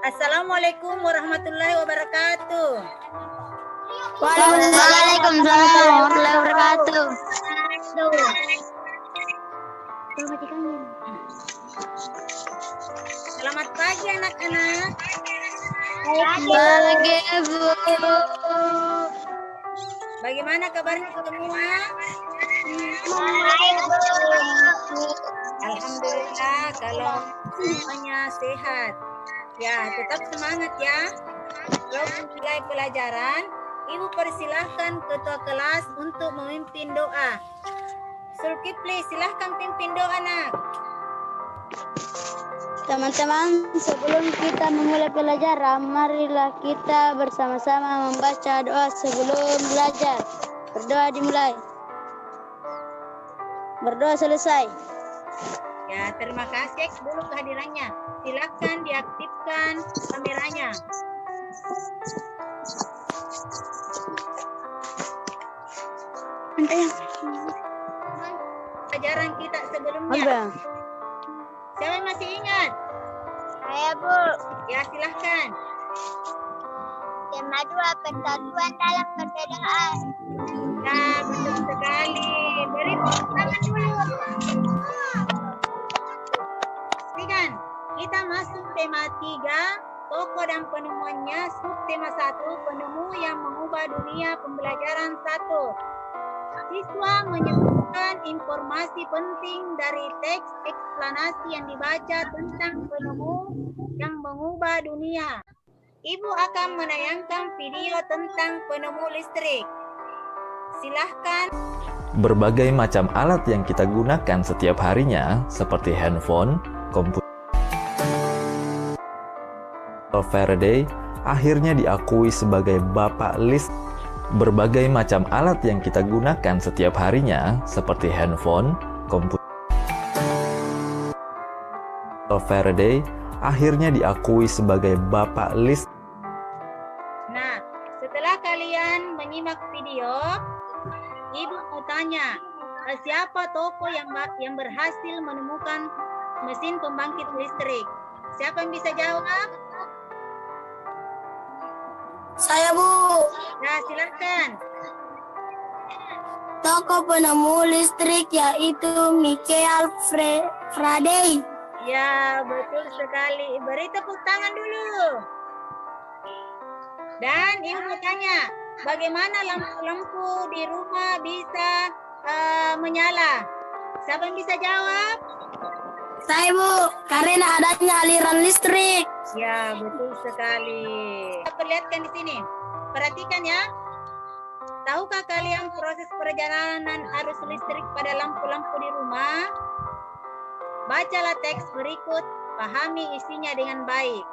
Assalamualaikum warahmatullahi wabarakatuh. Waalaikumsalam warahmatullahi wabarakatuh. Selamat pagi anak-anak. Pagi, Bu. Bagaimana kabarnya semua? Alhamdulillah kalau semuanya sehat. Ya, tetap semangat ya. Sebelum mulai pelajaran, Ibu persilahkan ketua kelas untuk memimpin doa. Zulkifli, silahkan pimpin doa, Nak. Teman-teman, sebelum kita memulai pelajaran, marilah kita bersama-sama membaca doa sebelum belajar. Berdoa dimulai. Berdoa selesai. Ya, terima kasih dulu kehadirannya. Silakan diaktifkan kameranya. Pelajaran kita sebelumnya. Siapa yang masih ingat? Saya, Bu. Ya, silahkan. Tema 2, persatuan dalam perbedaan. Ya, betul sekali. Beri tepuk tangan dulu. Kan, kita masuk tema 3, tokoh dan penemuannya. Subtema 1, penemu yang mengubah dunia pembelajaran 1. Siswa menyebutkan informasi penting dari teks eksplanasi yang dibaca tentang penemu yang mengubah dunia. Ibu akan menayangkan video tentang penemu listrik. Silahkan. Berbagai macam alat yang kita gunakan setiap harinya, seperti handphone, komputer, Faraday, akhirnya diakui sebagai bapak listrik. Berbagai macam alat yang kita gunakan setiap harinya, seperti handphone, komputer, Faraday, akhirnya diakui sebagai bapak listrik. Nah, setelah kalian menyimak video, Ibu mau tanya, siapa tokoh yang berhasil menemukan mesin pembangkit listrik? Siapa yang bisa jawab? Saya, Bu. Nah, silakan. Tokoh penemu listrik yaitu Michael Faraday. Ya, betul sekali. Beri tepuk tangan dulu. Dan Ibu mau tanya, bagaimana lampu-lampu di rumah bisa menyala? Siapa yang bisa jawab? Saya, Bu, karena adanya aliran listrik. Ya, betul sekali. Kita perlihatkan di sini. Perhatikan ya. Tahukah kalian proses perjalanan arus listrik pada lampu-lampu di rumah? Bacalah teks berikut, pahami isinya dengan baik.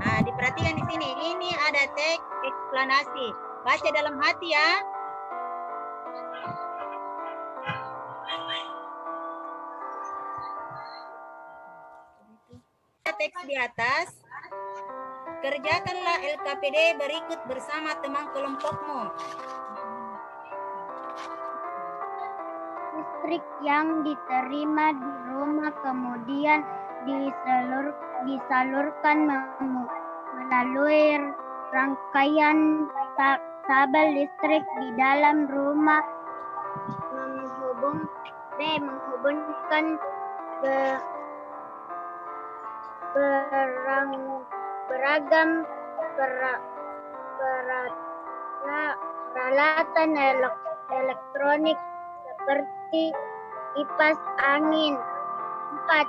Nah, diperhatikan di sini. Ini ada teks eksplanasi. Baca dalam hati ya. Teks di atas. Kerjakanlah LKPD berikut bersama teman kelompokmu. Listrik yang diterima di rumah kemudian disalurkan melalui rangkaian kabel listrik di dalam rumah menghubungkan beragam peralatan elektronik seperti kipas angin. 4.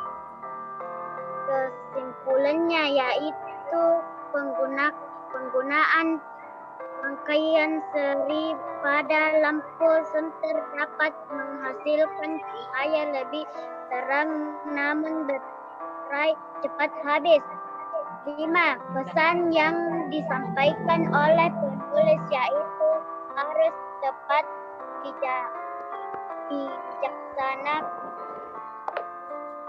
Kesimpulannya yaitu penggunaan rangkaian seri pada lampu senter dapat menghasilkan cahaya lebih terang namun baterai cepat habis. 5. Pesan yang disampaikan oleh penulis yaitu harus tepat, bijaksana,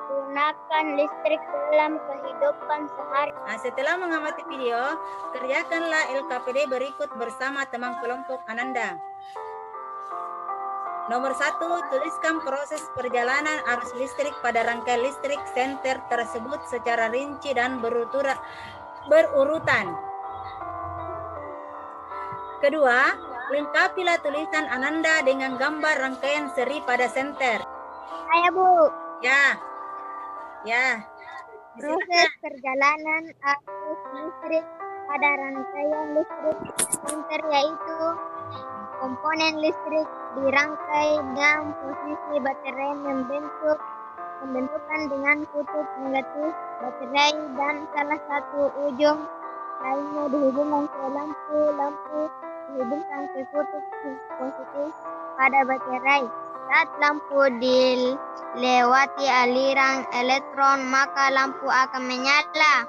gunakan listrik dalam kehidupan sehari. Nah, setelah mengamati video, kerjakanlah LKPD berikut bersama teman kelompok Ananda. Nomor 1, tuliskan proses perjalanan arus listrik pada rangkaian listrik senter tersebut secara rinci dan berurutan. Kedua, lengkapilah tulisan Ananda dengan gambar rangkaian seri pada senter. Saya Bu. Ya. Proses perjalanan arus listrik pada rangkaian listrik senter yaitu komponen listrik dirangkai dengan posisi baterai membentukan dengan kutub negatif baterai dan salah satu ujung lainnya dihubungkan ke lampu dihubungkan ke kutub positif pada baterai. Saat lampu dilewati aliran elektron, maka lampu akan menyala.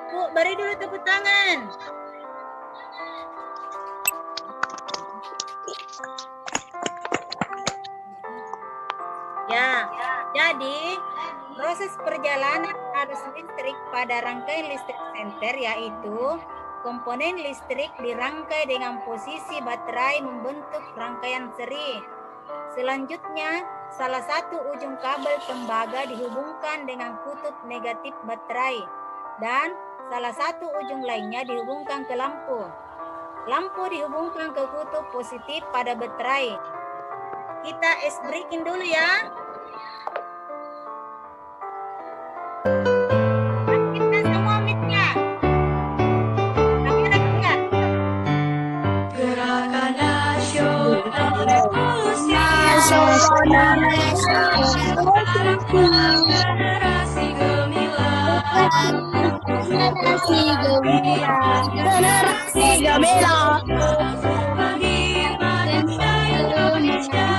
Bu, beri dulu tepuk tangan. Ya, jadi proses perjalanan arus listrik pada rangkaian listrik senter yaitu komponen listrik dirangkai dengan posisi baterai membentuk rangkaian seri. Selanjutnya, salah satu ujung kabel tembaga dihubungkan dengan kutub negatif baterai dan salah satu ujung lainnya dihubungkan ke lampu. Lampu dihubungkan ke kutub positif pada baterai. Kita ice breaking dulu ya. Aktifkan semua mic-nya. Kamera keluar. Gerakan nasional revolusi generasi gemilang bagi bangsa Indonesia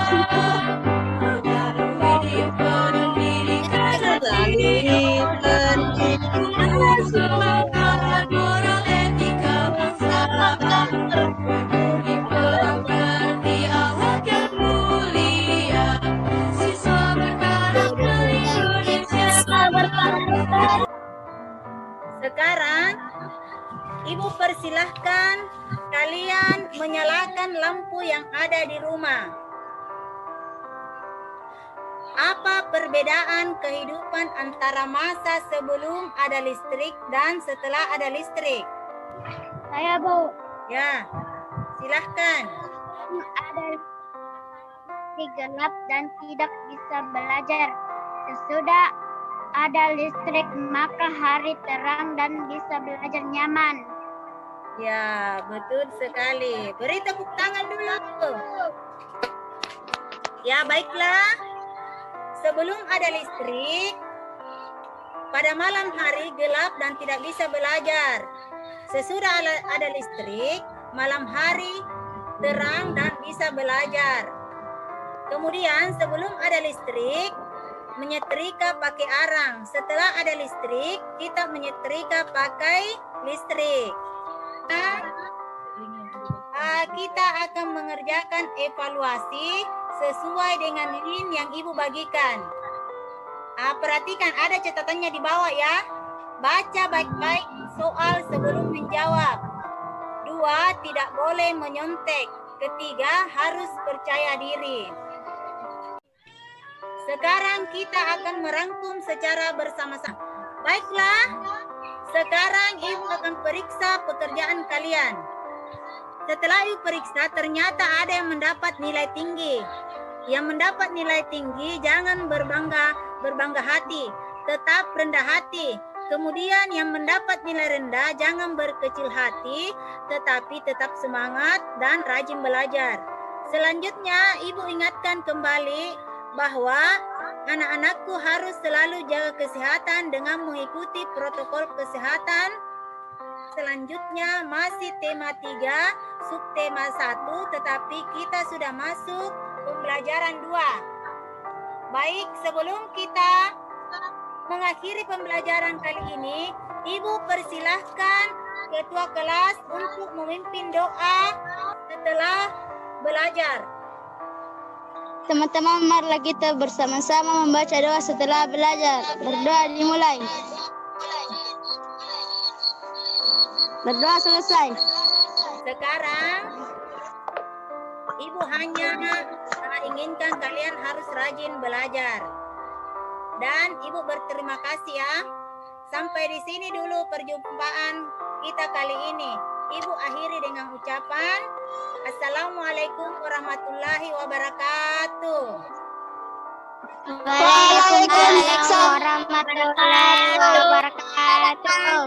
agar hidup pendidikan semangat moral etika bangsa bagi pekerti akhlak yang mulia siswa berkarakter Indonesia. Sekarang Ibu persilahkan kalian menyalakan lampu yang ada di rumah. Apa perbedaan kehidupan antara masa sebelum ada listrik dan setelah ada listrik? Saya Bu. Ya, silahkan. Ada listrik gelap dan tidak bisa belajar. Sesudah ada listrik maka hari terang dan bisa belajar nyaman. Ya, betul sekali. Beri tepuk tangan dulu. Ya, baiklah. Sebelum ada listrik, pada malam hari gelap dan tidak bisa belajar. Sesudah ada listrik, malam hari terang dan bisa belajar. Kemudian sebelum ada listrik, menyetrika pakai arang. Setelah ada listrik, kita menyetrika pakai listrik. Kita akan mengerjakan evaluasi sesuai dengan link yang Ibu bagikan. Perhatikan ada catatannya di bawah ya. Baca baik-baik soal sebelum menjawab. 2, tidak boleh menyontek. 3, harus percaya diri. Sekarang kita akan merangkum secara bersama-sama. Baiklah, sekarang Ibu akan periksa pekerjaan kalian. Setelah Ibu periksa, ternyata ada yang mendapat nilai tinggi. Yang mendapat nilai tinggi jangan berbangga hati, tetap rendah hati. Kemudian yang mendapat nilai rendah jangan berkecil hati, tetapi tetap semangat dan rajin belajar. Selanjutnya, Ibu ingatkan kembali bahwa anak-anakku harus selalu jaga kesehatan dengan mengikuti protokol kesehatan. Selanjutnya masih tema 3, subtema 1, tetapi kita sudah masuk pembelajaran 2. Baik, sebelum kita mengakhiri pembelajaran kali ini, Ibu persilahkan ketua kelas untuk memimpin doa setelah belajar. Teman-teman, marilah kita bersama-sama membaca doa setelah belajar. Berdoa dimulai. Berdoa selesai. Sekarang Ibu hanya inginkan kalian harus rajin belajar. Dan Ibu berterima kasih ya. Sampai di sini dulu perjumpaan kita kali ini. Ibu akhiri dengan ucapan Assalamualaikum warahmatullahi wabarakatuh. Waalaikumsalam warahmatullahi wabarakatuh.